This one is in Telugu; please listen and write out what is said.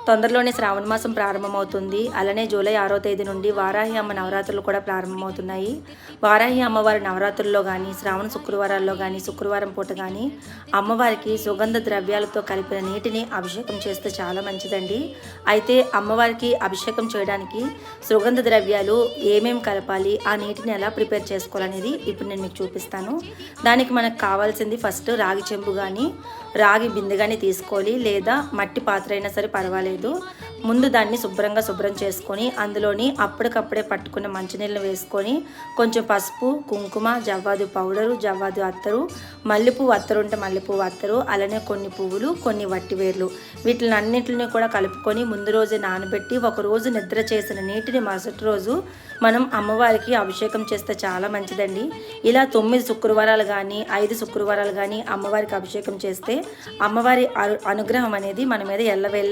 తొందరలోనే శ్రావణ మాసం ప్రారంభమవుతుంది. అలానే జూలై 6వ తేదీ నుండి వారాహి అమ్మ నవరాత్రులు కూడా ప్రారంభమవుతున్నాయి. వారాహి అమ్మవారి నవరాత్రుల్లో కానీ, శ్రావణ శుక్రవారాల్లో కానీ, శుక్రవారం పూట కానీ అమ్మవారికి సుగంధ ద్రవ్యాలతో కలిపిన నీటిని అభిషేకం చేస్తే చాలా మంచిదండి. అయితే అమ్మవారికి అభిషేకం చేయడానికి సుగంధ ద్రవ్యాలు ఏమేమి కలపాలి, ఆ నీటిని ఎలా ప్రిపేర్ చేసుకోవాలనేది ఇప్పుడు నేను మీకు చూపిస్తాను. దానికి మనకు కావాల్సింది ఫస్ట్ రాగి చెంబు కానీ, రాగి బిందె కానీ తీసుకోవాలి, లేదా మట్టి పాత్ర అయినా సరే పర్వాలేదు. ముందు దాన్ని శుభ్రం చేసుకొని అందులోని అప్పటికప్పుడే పట్టుకున్న మంచినీళ్ళు వేసుకొని కొంచెం పసుపు, కుంకుమ, జవ్వాదు పౌడరు, జవ్వాదు అత్తరు, మల్లెపువ్వు అత్తరు ఉంటే మల్లెపువ్వు అత్తరు, అలానే కొన్ని పువ్వులు, కొన్ని వట్టివేర్లు, వీటిని అన్నింటిని కూడా కలుపుకొని ముందు రోజే నానబెట్టి ఒకరోజు నిద్ర చేసిన నీటిని మరుసటి రోజు మనం అమ్మవారికి అభిషేకం చేస్తే చాలా మంచిదండి. ఇలా 9 శుక్రవారాలు కానీ 5 శుక్రవారాలు కానీ అమ్మవారికి అభిషేకం చేస్తే అమ్మవారి అనుగ్రహం అనేది మన మీద ఎల్లవేళ